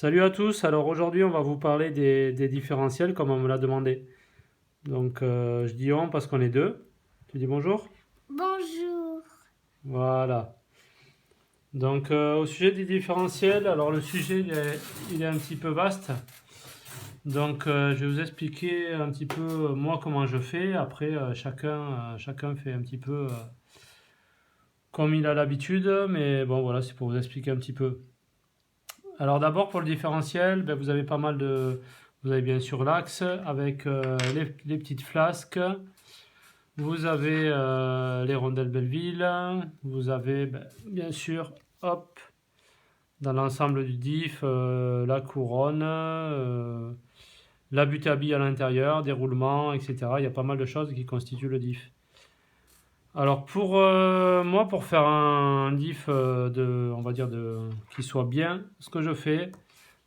Salut à tous, alors aujourd'hui on va vous parler des différentiels comme on me l'a demandé. Donc je dis on parce qu'on est deux. Tu dis bonjour? Bonjour. Voilà. Donc au sujet des différentiels, alors le sujet il est un petit peu vaste. Donc je vais vous expliquer un petit peu moi comment je fais. Après chacun fait un petit peu comme il a l'habitude. Mais bon voilà, c'est pour vous expliquer un petit peu. Alors d'abord pour le différentiel, ben, vous avez pas mal de... Vous avez bien sûr l'axe avec les petites flasques. Vous avez les rondelles Belleville. Vous avez ben, bien sûr, hop, dans l'ensemble du diff, la couronne, la butte à billes à l'intérieur, des roulements, etc. Il y a pas mal de choses qui constituent le diff. Alors pour moi, pour faire un diff on va dire qui soit bien, ce que je fais,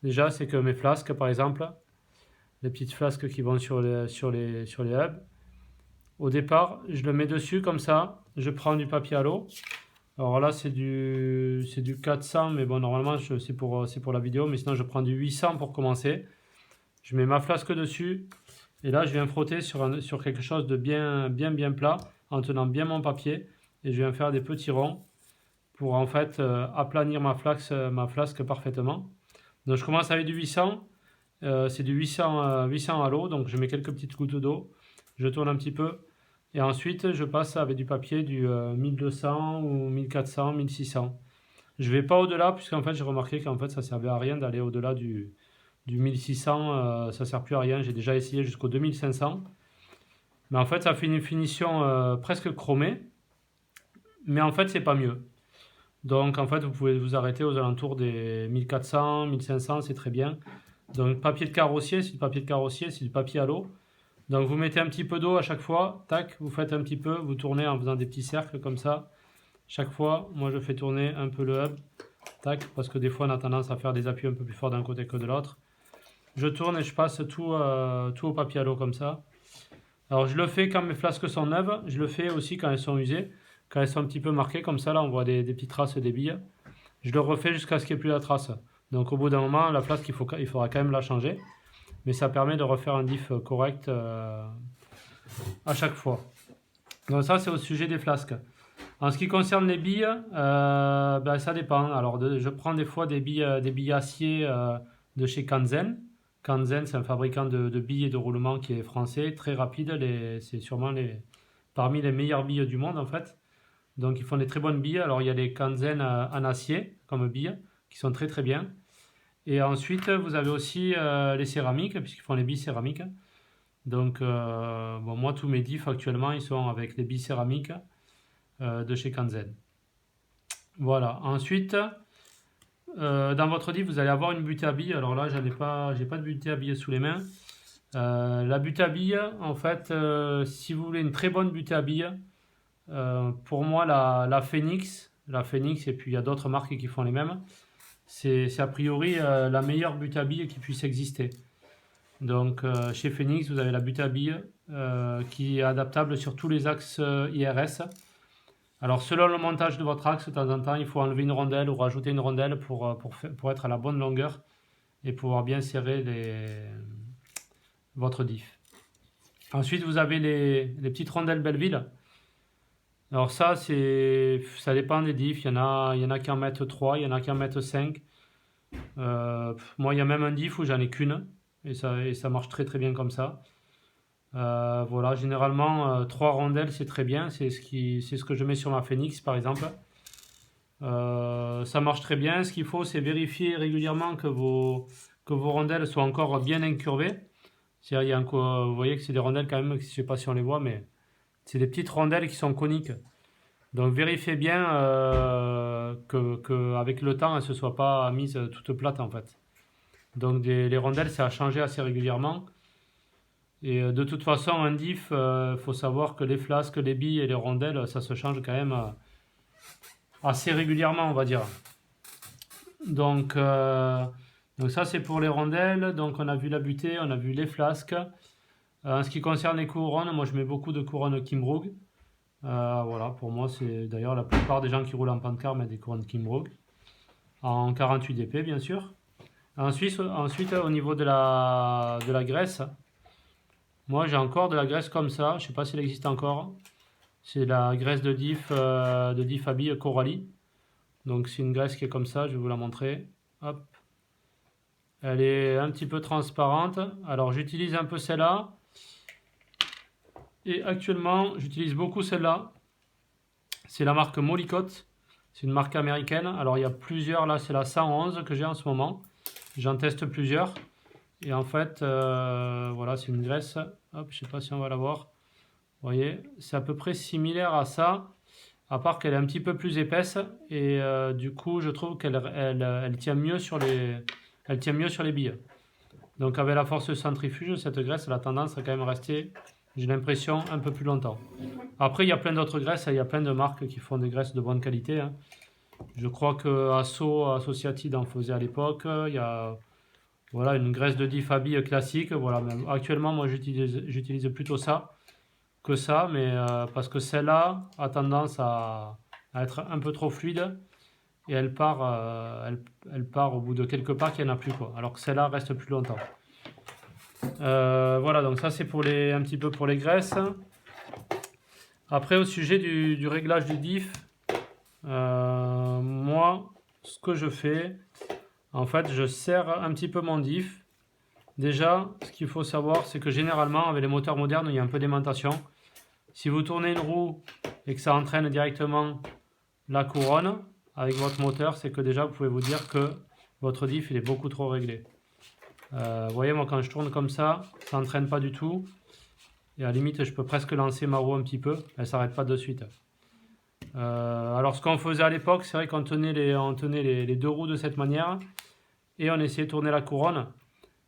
déjà, c'est que mes flasques, par exemple, les petites flasques qui vont sur les hubs, au départ, je le mets dessus comme ça, je prends du papier à l'eau. Alors là, c'est du 400, mais bon, normalement, c'est pour la vidéo, mais sinon, je prends du 800 pour commencer. Je mets ma flasque dessus, et là, je viens frotter sur quelque chose de bien, bien, bien plat, en tenant bien mon papier, et je viens faire des petits ronds pour en fait aplanir ma flasque parfaitement. Donc, je commence avec du 800. C'est du 800 à l'eau, donc je mets quelques petites gouttes d'eau, je tourne un petit peu, et ensuite je passe avec du papier du 1200 ou 1400, 1600. Je vais pas au-delà, puisqu'en fait j'ai remarqué qu'en fait ça servait à rien d'aller au-delà du 1600, ça sert plus à rien. J'ai déjà essayé jusqu'au 2500, mais en fait ça fait une finition presque chromée, mais en fait c'est pas mieux. Donc en fait vous pouvez vous arrêter aux alentours des 1400, 1500, c'est très bien. Donc papier de carrossier, c'est du papier de carrossier, c'est du papier à l'eau. Donc vous mettez un petit peu d'eau à chaque fois, tac, vous faites un petit peu, vous tournez en faisant des petits cercles comme ça. Chaque fois, moi je fais tourner un peu le hub, tac, parce que des fois on a tendance à faire des appuis un peu plus forts d'un côté que de l'autre. Je tourne et je passe tout au papier à l'eau comme ça. Alors je le fais quand mes flasques sont neuves, je le fais aussi quand elles sont usées, quand elles sont un petit peu marquées comme ça, là on voit des petites traces des billes. Je le refais jusqu'à ce qu'il n'y ait plus la trace. Donc au bout d'un moment, la flasque, il faudra quand même la changer. Mais ça permet de refaire un diff correct à chaque fois. Donc ça, c'est au sujet des flasques. En ce qui concerne les billes, ben, ça dépend. Alors, je prends des fois des billes acier de chez Kanzen. Kanzen, c'est un fabricant de billes et de roulement qui est français, très rapide. C'est sûrement parmi les meilleures billes du monde, en fait. Donc, ils font des très bonnes billes. Alors, il y a les Kanzen en acier, comme billes, qui sont très très bien. Et ensuite, vous avez aussi les céramiques, puisqu'ils font les billes céramiques. Donc, bon, moi, tous mes diffs actuellement, ils sont avec les billes céramiques de chez Kanzen. Voilà. Ensuite, dans votre diff, vous allez avoir une butée à billes. Alors là, j'ai pas de butée à billes sous les mains. La butée à billes, en fait, si vous voulez une très bonne butée à billes, pour moi, la Phoenix, et puis il y a d'autres marques qui font les mêmes, c'est a priori la meilleure butée à billes qui puisse exister. Donc chez Phoenix, vous avez la butée à billes qui est adaptable sur tous les axes IRS. Alors selon le montage de votre axe, de temps en temps, il faut enlever une rondelle ou rajouter une rondelle pour être à la bonne longueur et pouvoir bien serrer votre diff. Ensuite, vous avez les petites rondelles Belleville. Alors ça dépend des diffs. Il y en a qui en mettent 3, il y en a qui en mettent 5. Moi, il y a même un diff où j'en ai qu'une et ça marche très très bien comme ça. Voilà, généralement, 3 rondelles, c'est très bien. C'est ce que je mets sur ma Phoenix, par exemple. Ça marche très bien. Ce qu'il faut, c'est vérifier régulièrement que vos rondelles soient encore bien incurvées. Vous voyez que c'est des rondelles quand même, je ne sais pas si on les voit, mais c'est des petites rondelles qui sont coniques. Donc vérifiez bien qu'avec le temps, elles ne se soient pas mises toutes plates en fait. Donc les rondelles, c'est à changer assez régulièrement. Et de toute façon, un diff, faut savoir que les flasques, les billes et les rondelles, ça se change quand même assez régulièrement, on va dire. Donc, euh, donc ça, c'est pour les rondelles. Donc on a vu la butée, on a vu les flasques. En ce qui concerne les couronnes, moi je mets beaucoup de couronnes Kimbrug. Voilà, pour moi, c'est d'ailleurs la plupart des gens qui roulent en pancar mettent des couronnes Kimbrug. En 48 dp, bien sûr. Ensuite, au niveau de la graisse, moi j'ai encore de la graisse comme ça, je sais pas s'il existe encore. C'est la graisse de diff habille Coralie. Donc c'est une graisse qui est comme ça, je vais vous la montrer. Hop. Elle est un petit peu transparente. Alors j'utilise un peu celle-là. Et actuellement, j'utilise beaucoup celle-là. C'est la marque Molykote. C'est une marque américaine. Alors il y a plusieurs, là c'est la 111 que j'ai en ce moment. J'en teste plusieurs. Et en fait, voilà, c'est une graisse. Hop, je sais pas si on va la voir. Vous voyez, c'est à peu près similaire à ça. À part qu'elle est un petit peu plus épaisse. Et du coup, je trouve qu'elle tient mieux sur les billes. Donc avec la force centrifuge, cette graisse elle a tendance à quand même rester, j'ai l'impression, un peu plus longtemps. Après, il y a plein d'autres graisses, il y a plein de marques qui font des graisses de bonne qualité. Hein. Je crois que Associatid en faisait à l'époque. Il y a voilà, une graisse de diff habille classique. Voilà, même actuellement, moi j'utilise plutôt ça que ça, mais parce que celle-là a tendance à être un peu trop fluide et elle part au bout de quelques pas qu'il n'y en a plus, quoi. Alors que celle-là reste plus longtemps. Voilà, donc ça c'est un petit peu pour les graisses. Après, au sujet du réglage du diff, moi, ce que je fais, en fait, je serre un petit peu mon diff. Déjà, ce qu'il faut savoir, c'est que généralement, avec les moteurs modernes, il y a un peu d'aimantation. Si vous tournez une roue et que ça entraîne directement la couronne avec votre moteur, c'est que déjà, vous pouvez vous dire que votre diff, il est beaucoup trop réglé. Vous voyez, moi, quand je tourne comme ça n'entraîne pas du tout. Et à la limite, je peux presque lancer ma roue un petit peu. Elle ne s'arrête pas de suite. Alors, ce qu'on faisait à l'époque, c'est vrai qu'on tenait les deux roues de cette manière. Et on essayait de tourner la couronne.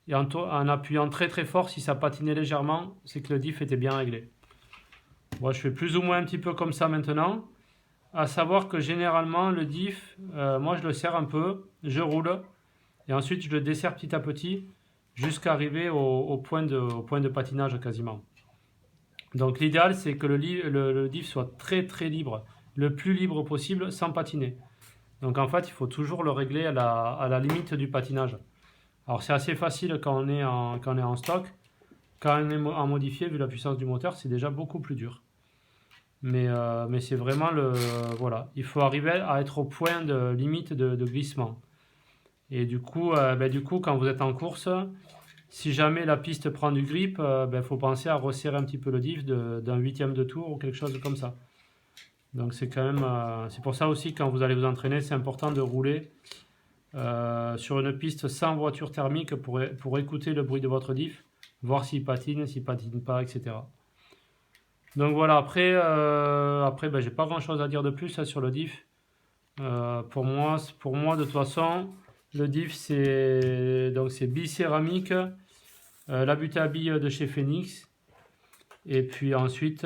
Et en appuyant très très fort, si ça patinait légèrement, c'est que le diff était bien réglé. Moi, je fais plus ou moins un petit peu comme ça maintenant. À savoir que généralement, le diff, moi, je le serre un peu, je roule. Et ensuite, je le desserre petit à petit jusqu'à arriver au point de patinage quasiment. Donc l'idéal, c'est que le diff soit très très libre, le plus libre possible sans patiner. Donc en fait, il faut toujours le régler à la limite du patinage. Alors c'est assez facile quand on est en stock. Quand on est en modifié, vu la puissance du moteur, c'est déjà beaucoup plus dur. Mais c'est vraiment voilà, il faut arriver à être au point de limite de glissement. Et du coup, quand vous êtes en course, si jamais la piste prend du grip, faut penser à resserrer un petit peu le diff d'un huitième de tour ou quelque chose comme ça. Donc c'est quand même, c'est pour ça aussi quand vous allez vous entraîner, c'est important de rouler sur une piste sans voiture thermique pour écouter le bruit de votre diff, voir s'il patine pas, etc. Donc voilà, après j'ai pas grand chose à dire de plus sur le diff. Pour moi, de toute façon, le diff c'est bicéramique, la butte à billes de chez Phoenix, et puis ensuite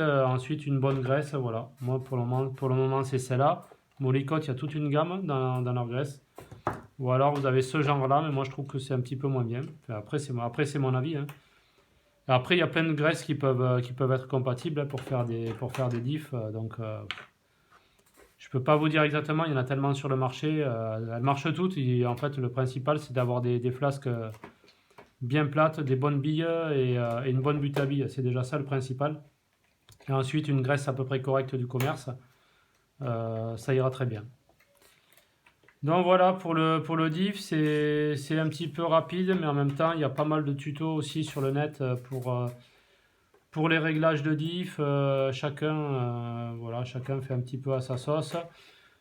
une bonne graisse. Voilà, moi pour le moment c'est celle-là. Molykote, il y a toute une gamme dans leur graisse. Ou alors vous avez ce genre-là, mais moi je trouve que c'est un petit peu moins bien. Enfin, après c'est mon avis. Hein. Après il y a plein de graisses qui peuvent être compatibles pour faire des diffs. Donc je peux pas vous dire exactement, il y en a tellement sur le marché. Elles marchent toutes. Et en fait le principal c'est d'avoir des flasques bien plates, des bonnes billes et une bonne butte à billes. C'est déjà ça le principal. Et ensuite une graisse à peu près correcte du commerce. Ça ira très bien. Donc voilà, pour le diff, c'est un petit peu rapide, mais en même temps, il y a pas mal de tutos aussi sur le net pour les réglages de diff. Chacun fait un petit peu à sa sauce.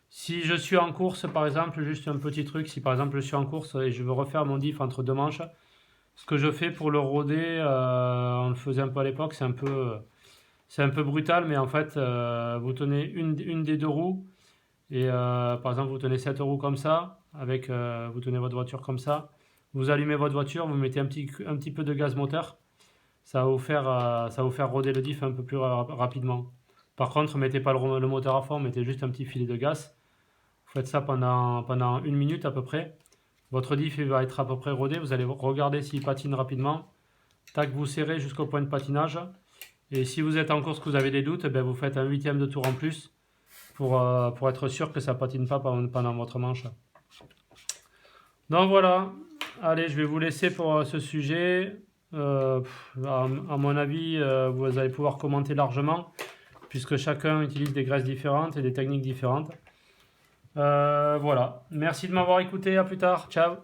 Si je suis en course, par exemple, juste un petit truc, si par exemple je suis en course et je veux refaire mon diff entre deux manches, ce que je fais pour le roder, on le faisait un peu à l'époque, c'est un peu brutal, mais en fait, vous tenez une des deux roues. Et par exemple, vous tenez 7 roues comme ça, vous tenez votre voiture comme ça, vous allumez votre voiture, vous mettez un petit peu de gaz moteur, ça va vous faire roder le diff un peu plus rapidement. Par contre, mettez pas le moteur à fond, mettez juste un petit filet de gaz. Vous faites ça pendant une minute à peu près. Votre diff va être à peu près rodé, vous allez regarder s'il patine rapidement. Tac, vous serrez jusqu'au point de patinage. Et si vous êtes en course, que vous avez des doutes, vous faites un huitième de tour en plus. Pour être sûr que ça patine pas pendant votre manche. Donc voilà, Allez, je vais vous laisser pour ce sujet. À mon avis, vous allez pouvoir commenter largement, puisque chacun utilise des graisses différentes et des techniques différentes. Voilà. Merci de m'avoir écouté. À plus tard. Ciao.